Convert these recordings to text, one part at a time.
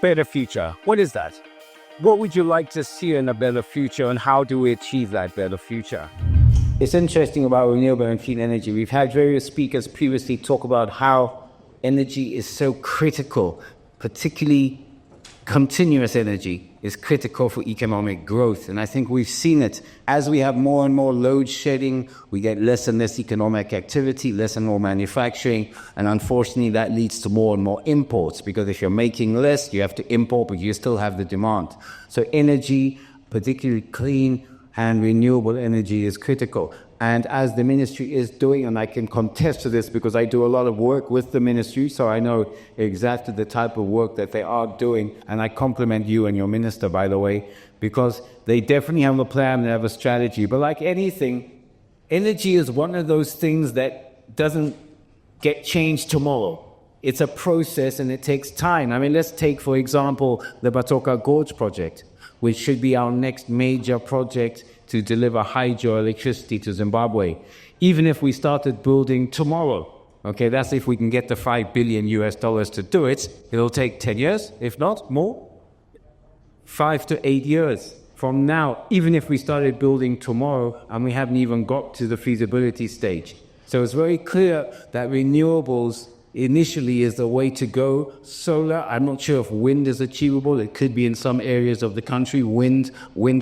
Better future. What is that? What would you like to see in a better future, and how do we achieve that better future? It's interesting about renewable and clean energy. We've had various speakers previously talk about how energy is so critical, particularly continuous energy is critical for economic growth. And I think we've seen it. As we have more and more load shedding, we get less and less economic activity, less and more manufacturing. And unfortunately, that leads to more and more imports, because if you're making less, you have to import, but you still have the demand. So energy, particularly clean and renewable energy, is critical. And as the ministry is doing, and I can contest to this because I do a lot of work with the ministry, so I know exactly the type of work that they are doing. And I compliment you and your minister, by the way, because they definitely have a plan, they have a strategy. But like anything, energy is one of those things that doesn't get changed tomorrow. It's a process and it takes time. I mean, let's take, for example, the Batoka Gorge project, which should be our next major project to deliver hydroelectricity to Zimbabwe. Even if we started building tomorrow, okay, that's if we can get the $5 billion to do it, it'll take 10 years, if not more. 5 to 8 years from now, even if we started building tomorrow, and we haven't even got to the feasibility stage. So it's very clear that renewables initially is the way to go. Solar, I'm not sure if wind is achievable. It could be in some areas of the country. Wind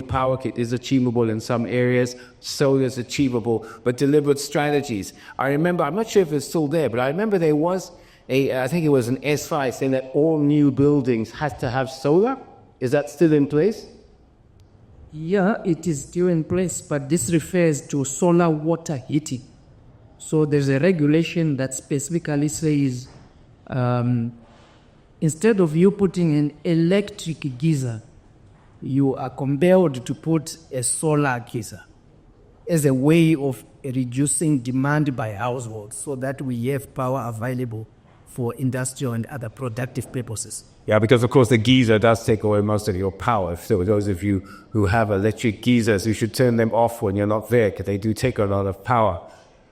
power is achievable in some areas. Solar is achievable, but deliberate strategies. I remember, I'm not sure if it's still there, but I remember there was I think it was an S5 saying that all new buildings had to have solar. Is that still in place? Yeah, it is still in place, but this refers to solar water heating. So there's a regulation that specifically says instead of you putting an electric geyser, you are compelled to put a solar geyser as a way of reducing demand by households so that we have power available for industrial and other productive purposes. Yeah, because of course the geyser does take away most of your power. So those of you who have electric geysers, you should turn them off when you're not there, because they do take a lot of power.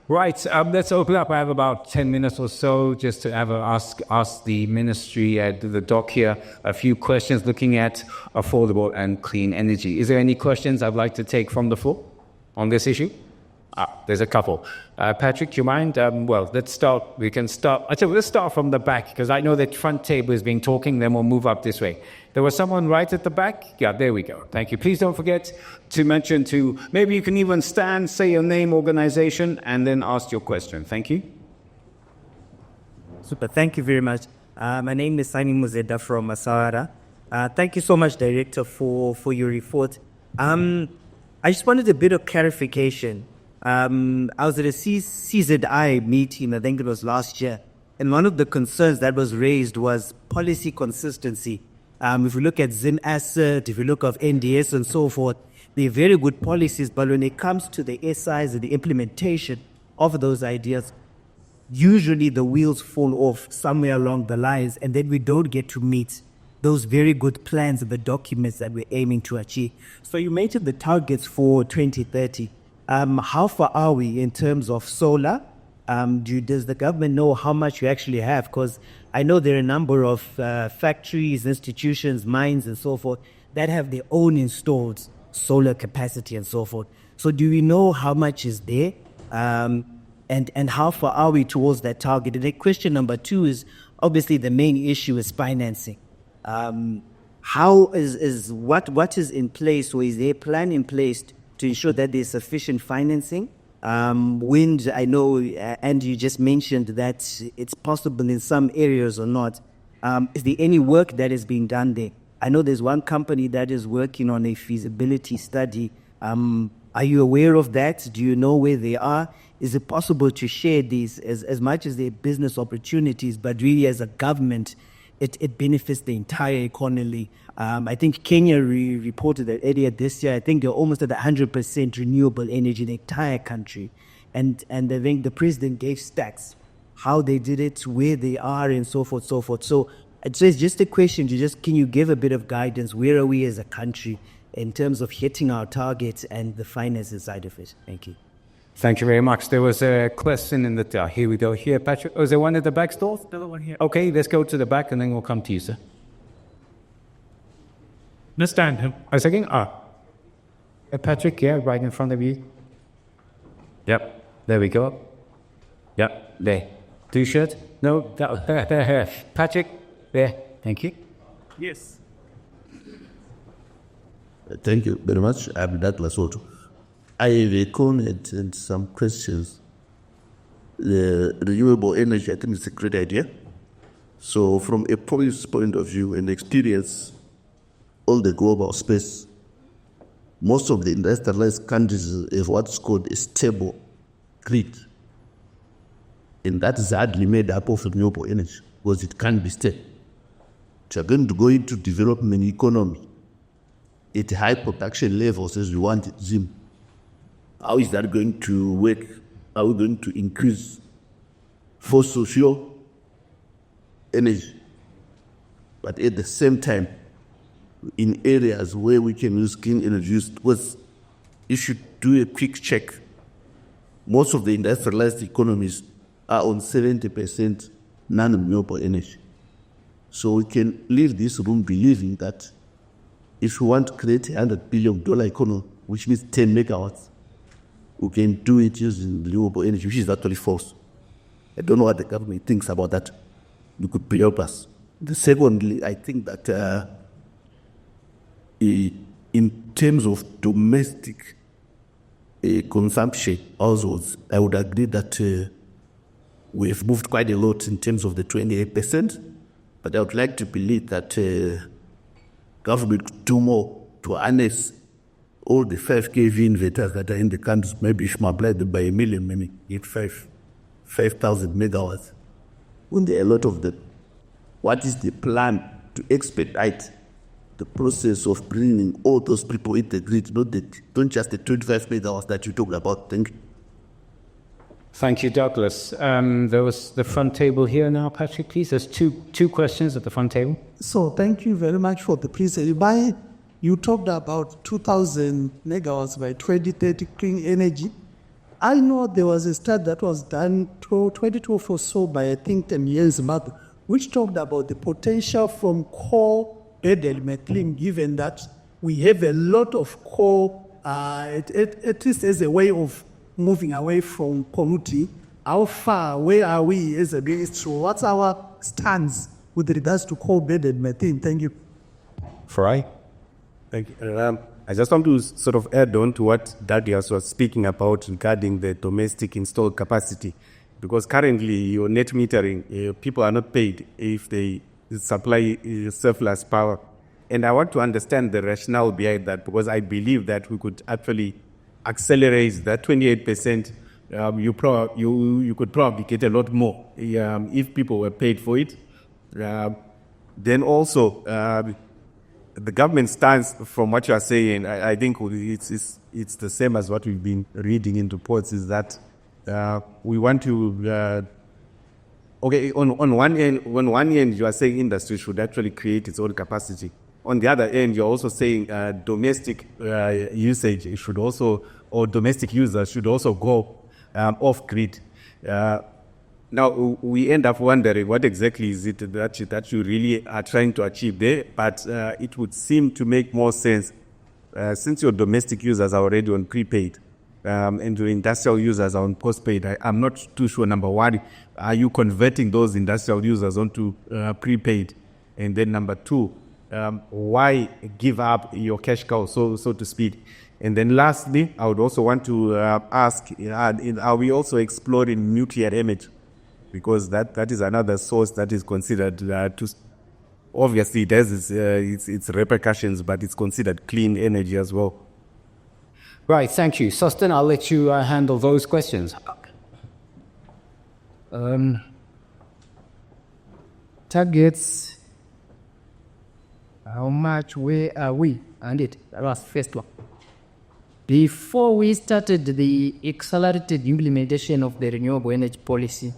Right, let's open up. I have about 10 minutes or so just to ask the ministry at the dock here a few questions looking at affordable and clean energy. Is there any questions I'd like to take from the floor on this issue? There's a couple. Patrick, do you mind? Well, let's start. We can start. Let's start from the back, because I know that front table has been talking, then we'll move up this way. There was someone right at the back? Yeah, there we go. Thank you. Please don't forget to mention maybe you can even stand, say your name, organization, and then ask your question. Thank you. Super. Thank you very much. My name is Sani Muzeda from Masawara. Thank you so much, Director, for your report. I just wanted a bit of clarification. I was at a CZI meeting, I think it was last year, and one of the concerns that was raised was policy consistency. If you look at Zim Asset, if you look at NDS and so forth, they're very good policies, but when it comes to the SIs and the implementation of those ideas, usually the wheels fall off somewhere along the lines, and then we don't get to meet those very good plans and the documents that we're aiming to achieve. So you mentioned the targets for 2030. How far are we in terms of solar? Does the government know how much you actually have? Because I know there are a number of factories, institutions, mines, and so forth that have their own installed solar capacity and so forth. So do we know how much is there? And how far are we towards that target? And then question number 2 is, obviously the main issue is financing. What is in place, or is there a plan in place to ensure that there's sufficient financing? Wind, I know, and you just mentioned that it's possible in some areas or not. Is there any work that is being done there? I know there's one company that is working on a feasibility study. Are you aware of that? Do you know where they are? Is it possible to share these as much as they're business opportunities, but really as a government, it benefits the entire economy? I think Kenya reported that earlier this year, I think they're almost at 100% renewable energy in the entire country. And I think the president gave stats, how they did it, where they are, and so forth, so forth. So it's just a question can you give a bit of guidance? Where are we as a country in terms of hitting our targets and the finances side of it? Thank you. Thank you very much. There was a question in the... here we go. Here, Patrick. Oh, is there one at the back store? The other one here. Okay, let's go to the back and then we'll come to you, sir. Understand him. A second. Patrick, yeah, right in front of you. Yep. There we go. Yep. There. T-shirt? No. Patrick. There. Thank you. Yes. Thank you very much. I'm Douglas Otto. I have a comment and some questions. The renewable energy, I think it's a great idea. So from a policy point of view and experience, all the global space, most of the industrialized countries have what's called a stable grid. And that is hardly made up of renewable energy because it can't be stable. If you're going to go into development economy at high production levels as we want it, Zim, how is that going to work? Are we going to increase fossil fuel energy? But at the same time, in areas where we can use clean energy, because you should do a quick check. Most of the industrialized economies are on 70% non-renewable energy. So we can leave this room believing that if we want to create a $100 billion economy, which means 10 megawatts, we can do it using renewable energy, which is actually false. I don't know what the government thinks about that. You could help us. Secondly, I think that in terms of domestic consumption households, I would agree that we have moved quite a lot in terms of the 28%, but I would like to believe that government could do more to harness all the 5 kV inverters that are in the country, maybe multiplied by 1 million, maybe get 5,000 megawatts. Wouldn't there a lot of them? What is the plan to expedite the process of bringing all those people in the grid, not just the 25 megawatts that you talked about? Thank you. Thank you, Douglas. There was the front table here now, Patrick, please. There's two questions at the front table. So thank you very much for the presentation. You talked about 2,000 megawatts by 2030 clean energy. I know there was a study that was done 2012 or so by I think 10 years back, which talked about the potential from coal-bedded methane, given that we have a lot of coal, at least as a way of moving away from polluting. How far, where are we as a ministry? What's our stance with regards to coal-bedded methane? Thank you. Fry? Thank you. I just want to sort of add on to what Dadias was speaking about regarding the domestic installed capacity. Because currently, your net metering, people are not paid if they supply surplus power. And I want to understand the rationale behind that, because I believe that we could actually accelerate that 28%. You could probably get a lot more if people were paid for it. Then also, the government stance, from what you are saying, I think it's the same as what we've been reading in reports, is that we want to on one end you are saying industry should actually create its own capacity. On the other end, you're also saying domestic usage should also, or domestic users should also go off grid. Now, we end up wondering what exactly is it that you really are trying to achieve there, but it would seem to make more sense since your domestic users are already on prepaid and your industrial users are on postpaid. I'm not too sure, number one, are you converting those industrial users onto prepaid? And then number two, why give up your cash cow, so to speak? And then lastly, I would also want to ask, are we also exploring nuclear energy? Because that is another source that is considered to, obviously it has its repercussions, but it's considered clean energy as well. Right, thank you. Sosten, I'll let you handle those questions. Targets, how much, where are we? And that was first one. Before we started the accelerated implementation of the renewable energy policy,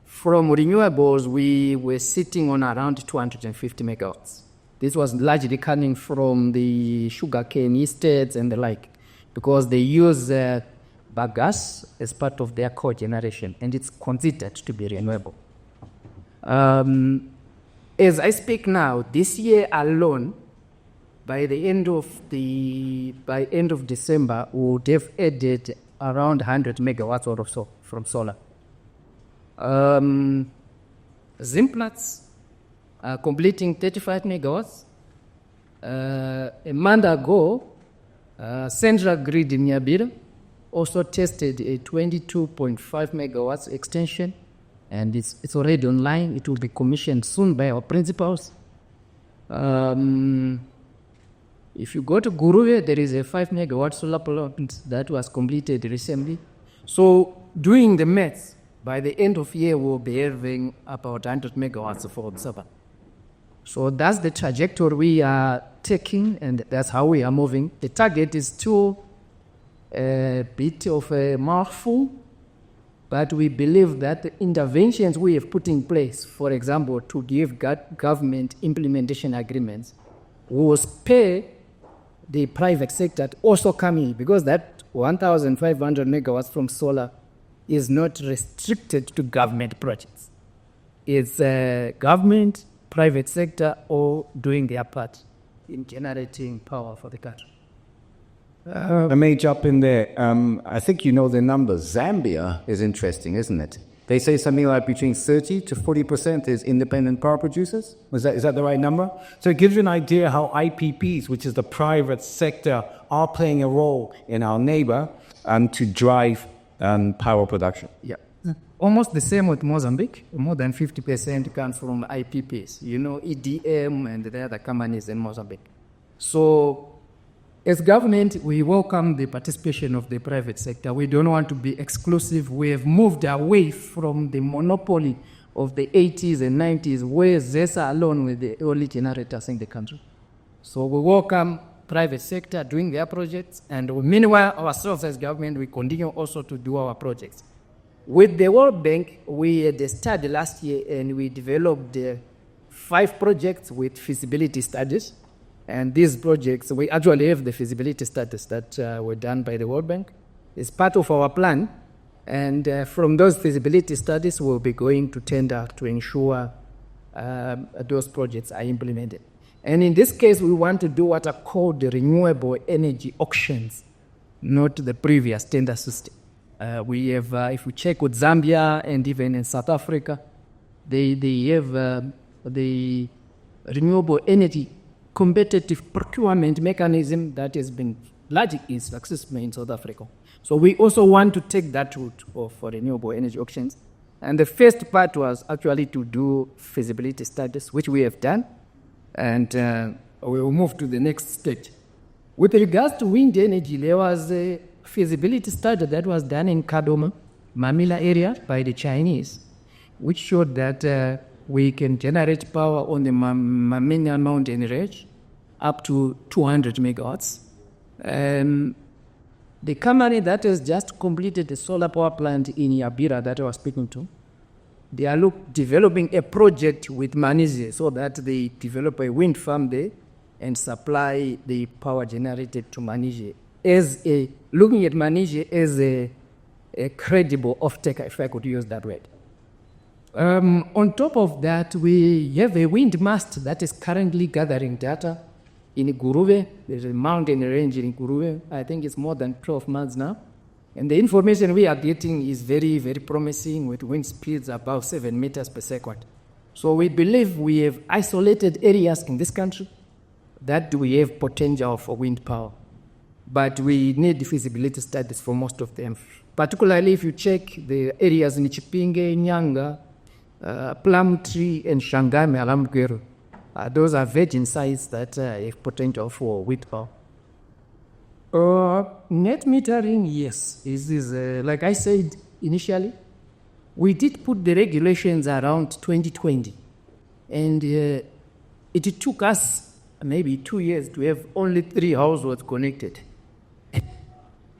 from renewables, we were sitting on around 250 megawatts. This was largely coming from the sugarcane estates and the like, because they use biogas as part of their cogeneration, and it's considered to be renewable. As I speak now, this year alone, by end of December, we would have added around 100 megawatts or so from solar. Zimplats are completing 35 megawatts. A month ago, Central Grid in Nyabira also tested a 22.5 megawatts extension, and it's already online. It will be commissioned soon by our principals. If you go to Guruwe, there is a 5 megawatt solar plant that was completed recently. So doing the maths, by the end of year, we'll be having about 100 megawatts for solar. So that's the trajectory we are taking, and that's how we are moving. The target is still a bit of a mouthful, but we believe that the interventions we have put in place, for example, to give government implementation agreements, will spare the private sector to also come in, because that 1,500 megawatts from solar is not restricted to government projects. It's government, private sector, all doing their part in generating power for the country. I may jump in there. I think you know the numbers. Zambia is interesting, isn't it? They say something like between 30 to 40% is independent power producers. Is that the right number? So it gives you an idea how IPPs, which is the private sector, are playing a role in our neighbor to drive power production. Yeah. Almost the same with Mozambique. More than 50% comes from IPPs. You know, EDM and the other companies in Mozambique. So as government, we welcome the participation of the private sector. We don't want to be exclusive. We have moved away from the monopoly of the 80s and 90s, where ZESA alone with the only generators in the country. So we welcome private sector doing their projects, and meanwhile, ourselves as government, we continue also to do our projects. With the World Bank, we had a study last year, and we developed 5 projects with feasibility studies. And these projects, we actually have the feasibility studies that were done by the World Bank. It's part of our plan. And from those feasibility studies, we'll be going to tender to ensure those projects are implemented. And in this case, we want to do what are called the renewable energy auctions, not the previous tender system. We have, if we check with Zambia and even in South Africa, they have the renewable energy competitive procurement mechanism that has been largely successful in South Africa. So we also want to take that route for renewable energy auctions. And the first part was actually to do feasibility studies, which we have done, and we will move to the next stage. With regards to wind energy, there was a feasibility study that was done in Kadoma, Mamila area by the Chinese, which showed that we can generate power on the Mamina mountain range up to 200 megawatts. The company that has just completed the solar power plant in Yabira that I was speaking to, they are developing a project with Manise so that they develop a wind farm there and supply the power generated to Manise, looking at Manise as a credible off-taker, if I could use that word. On top of that, we have a wind mast that is currently gathering data in Guruwe. There's a mountain range in Guruwe. I think it's more than 12 months now. And the information we are getting is very, very promising with wind speeds above 7 meters per second. So we believe we have isolated areas in this country that we have potential for wind power. But we need feasibility studies for most of them. Particularly if you check the areas in Chipinge, Nyanga, Plum Tree, and Shangame, Alamgero. Those are virgin sites that have potential for wind power. Net metering, yes. Like I said initially, we did put the regulations around 2020. And it took us maybe 2 years to have only 3 households connected.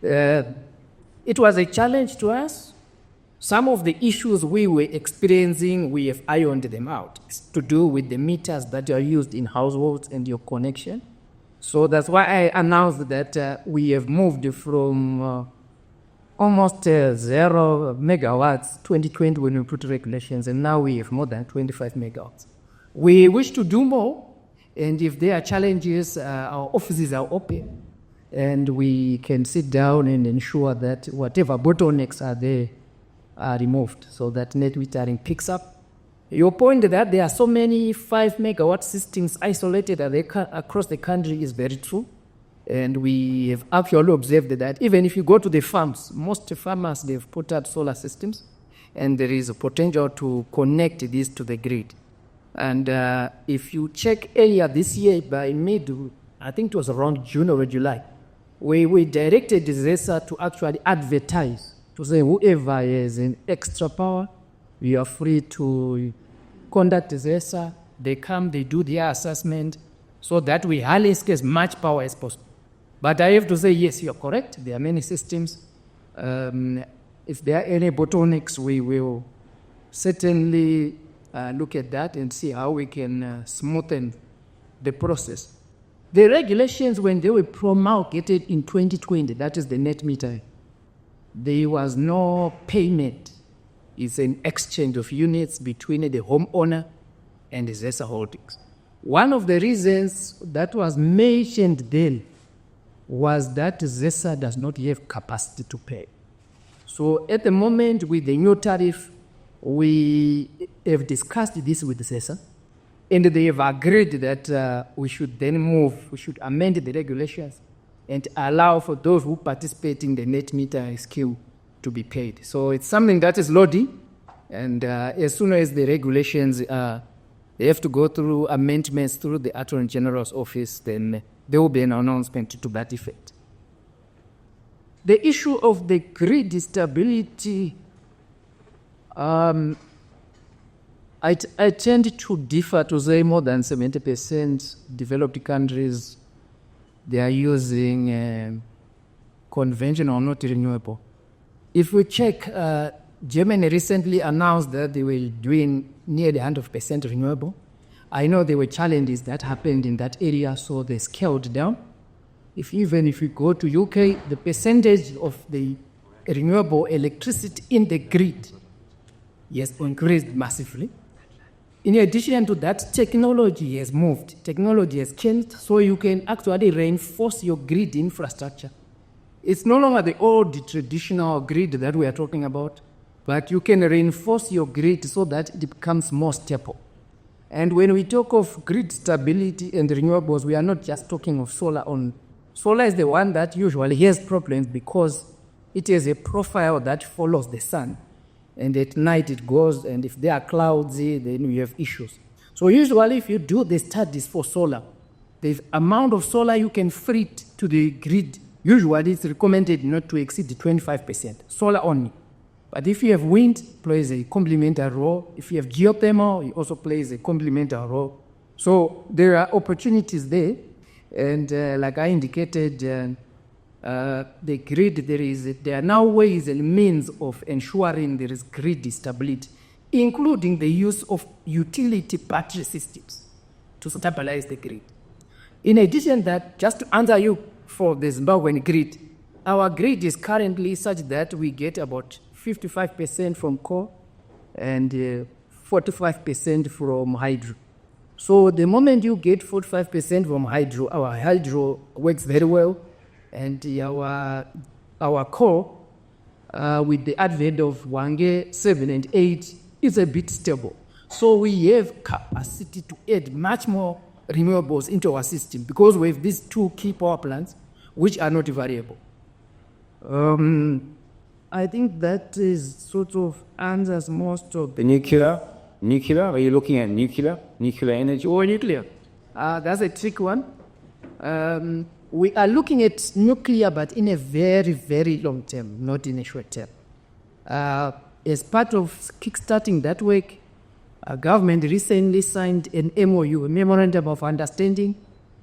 It was a challenge to us. Some of the issues we were experiencing, we have ironed them out. It's to do with the meters that are used in households and your connection. So that's why I announced that we have moved from almost 0 megawatts 2020 when we put regulations, and now we have more than 25 megawatts. We wish to do more, And if there are challenges, our offices are open, and we can sit down and ensure that whatever bottlenecks are there are removed so that net metering picks up. Your point that there are so many 5 megawatt systems isolated across the country is very true. And we have actually observed that even if you go to the farms, most farmers, they've put out solar systems, and there is a potential to connect this to the grid. And if you check earlier this year, by I think it was around June or July, we directed ZESA to actually advertise, to say whoever has an extra power, we are free to contact ZESA. They come, they do their assessment, so that we harness as much power as possible. But I have to say, yes, you're correct. There are many systems. If there are any bottlenecks, we will certainly look at that and see how we can smoothen the process. The regulations, when they were promulgated in 2020, that is the net metering, there was no payment. It's an exchange of units between the homeowner and the ZESA Holdings. One of the reasons that was mentioned then was that ZESA does not have capacity to pay. So at the moment, with the new tariff, we have discussed this with ZESA, and they have agreed that we should amend the regulations and allow for those who participate in the net meter scheme to be paid. So it's something that is loading, and as soon as the regulations, they have to go through amendments through the Attorney General's office, then there will be an announcement to that effect. The issue of the grid stability, I tend to differ to say more than 70% developed countries, they are using conventional, not renewable. If we check, Germany recently announced that they were doing nearly 100% renewable. I know there were challenges that happened in that area, so they scaled down. Even if you go to UK, the percentage of the renewable electricity in the grid has increased massively. In addition to that, technology has moved. Technology has changed, so you can actually reinforce your grid infrastructure. It's no longer the old traditional grid that we are talking about, but you can reinforce your grid so that it becomes more stable. And when we talk of grid stability and renewables, we are not just talking of solar only. Solar is the one that usually has problems because it has a profile that follows the sun. And at night it goes, and if there are clouds, then we have issues. So usually if you do the studies for solar, the amount of solar you can feed to the grid, usually it's recommended not to exceed 25%, solar only. But if you have wind, it plays a complementary role. If you have geothermal, it also plays a complementary role. So there are opportunities there. And like I indicated, the grid, there are now ways and means of ensuring there is grid stability, including the use of utility battery systems to stabilize the grid. In addition to that, just to answer you for the Zimbabwean grid, our grid is currently such that we get about 55% from coal and 45% from hydro. So the moment you get 45% from hydro, our hydro works very well, and our coal, with the advent of Wange 7 and 8, is a bit stable. So we have capacity to add much more renewables into our system because we have these 2 key power plants which are not variable. I think that is sort of answers most of The nuclear, are you looking at nuclear energy? or nuclear. That's a tricky one. We are looking at nuclear, but in a very, very long term, not in a short term. As part of kickstarting that work, our government recently signed an MOU, a Memorandum of Understanding,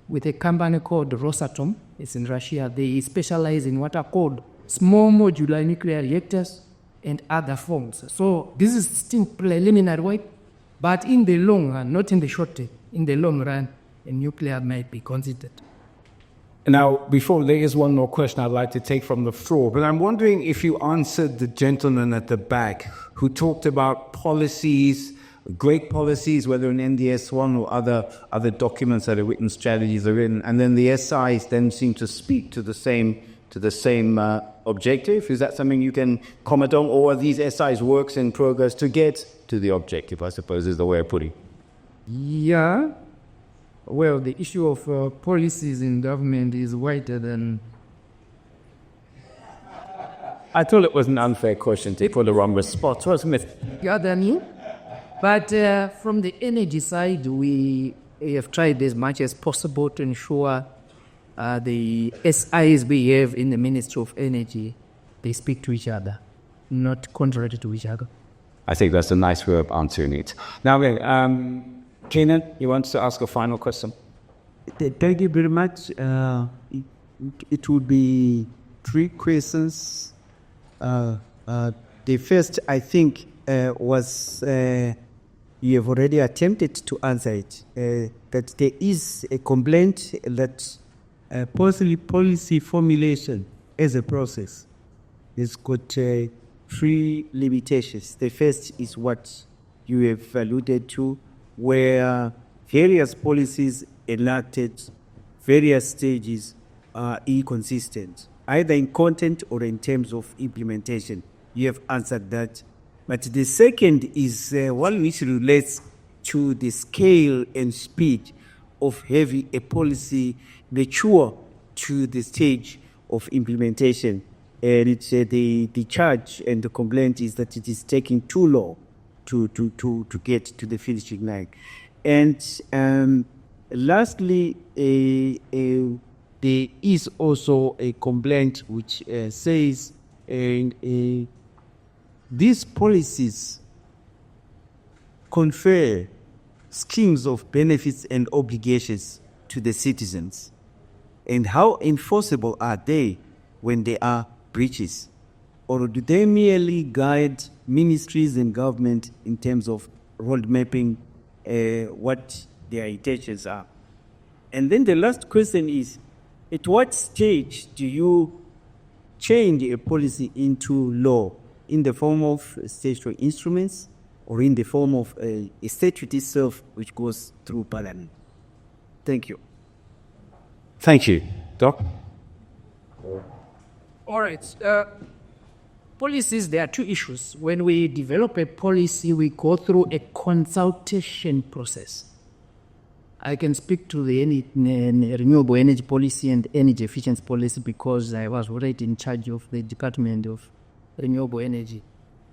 with a company called Rosatom. It's in Russia. They specialize in what are called small modular nuclear reactors and other forms. So this is still preliminary work, but in the long run, not in the short term, in the long run, a nuclear might be considered. Now, before there is one more question I'd like to take from the floor, but I'm wondering if you answered the gentleman at the back who talked about policies great policies, whether in NDS1 or other documents that are written, strategies are written, and then the SIs then seem to speak to the same objective. Is that something you can comment on, or are these SIs works in progress to get to the objective, I suppose is the way of putting it? Yeah. Well, the issue of policies in government is wider than. I thought it was an unfair question to put the wrong response, wasn't it? Yeah, than you. But from the energy side, we have tried as much as possible to ensure the SIs we have in the Ministry of Energy, they speak to each other, not contrary to each other. I think that's a nice way of answering it. Now, Kenan, you want to ask a final question? Thank you very much. It would be 3 questions. The first, I think, was you have already attempted to answer it, that there is a complaint that policy formulation as a process has got 3 limitations. The first is what you have alluded to, where various policies enacted, various stages are inconsistent, either in content or in terms of implementation. You have answered that. But the second is one which relates to the scale and speed of having a policy mature to the stage of implementation. And it's the charge and the complaint is that it is taking too long to get to the finishing line. And lastly, there is also a complaint which says these policies confer schemes of benefits and obligations to the citizens. And how enforceable are they when there are breaches? Or do they merely guide ministries and government in terms of road mapping what their intentions are? And then the last question is, at what stage do you change a policy into law? In the form of statutory instruments or in the form of a statute itself which goes through Parliament? Thank you. Thank you. Doc? All right. Policies, there are 2 issues. When we develop a policy, we go through a consultation process. I can speak to the renewable energy policy and energy efficiency policy because I was already in charge of the Department of Renewable Energy.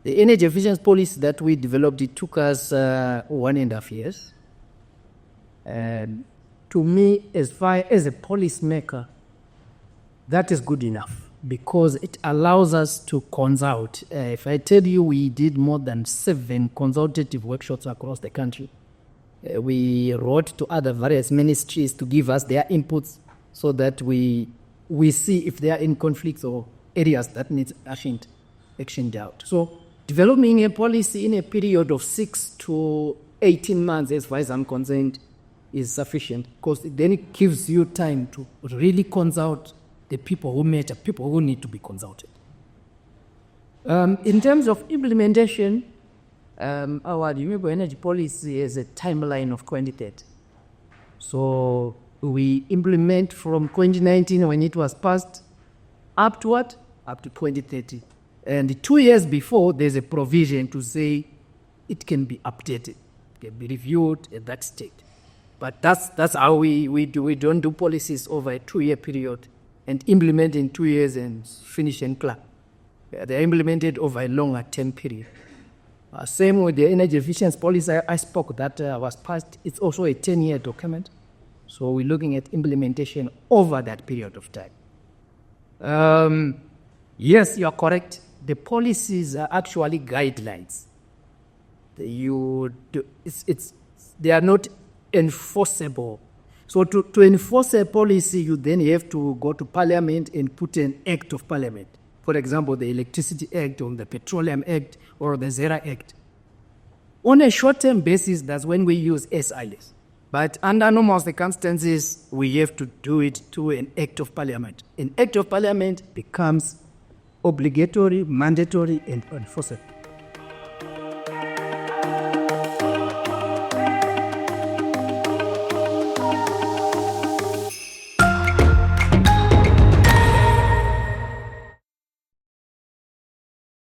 The energy efficiency policy that we developed, it took us 1.5 years. And to me, as far as a policymaker, that is good enough because it allows us to consult. If I tell you we did more than 7 consultative workshops across the country, we wrote to other various ministries to give us their inputs so that we see if they are in conflicts or areas that need actioned out. So developing a policy in a period of 6 to 18 months, as far as I'm concerned, is sufficient because then it gives you time to really consult the people who matter, people who need to be consulted. In terms of implementation, our renewable energy policy has a timeline of 2030. So we implement from 2019 when it was passed up to what? Up to 2030. And 2 years before, there's a provision to say it can be updated, can be reviewed at that stage. But that's how we do. We don't do policies over a 2-year period and implement in 2 years and finish and clear. They're implemented over a longer term period. Same with the energy efficiency policy I spoke that was passed. It's also a 10-year document. So we're looking at implementation over that period of time. Yes, you are correct. The policies are actually guidelines. They are not enforceable. So to enforce a policy, you then have to go to Parliament and put an act of Parliament. For example, the Electricity Act or the Petroleum Act or the ZERA Act. On a short-term basis, that's when we use SIs. But under normal circumstances, we have to do it through an Act of Parliament. An Act of Parliament becomes obligatory, mandatory, and enforceable.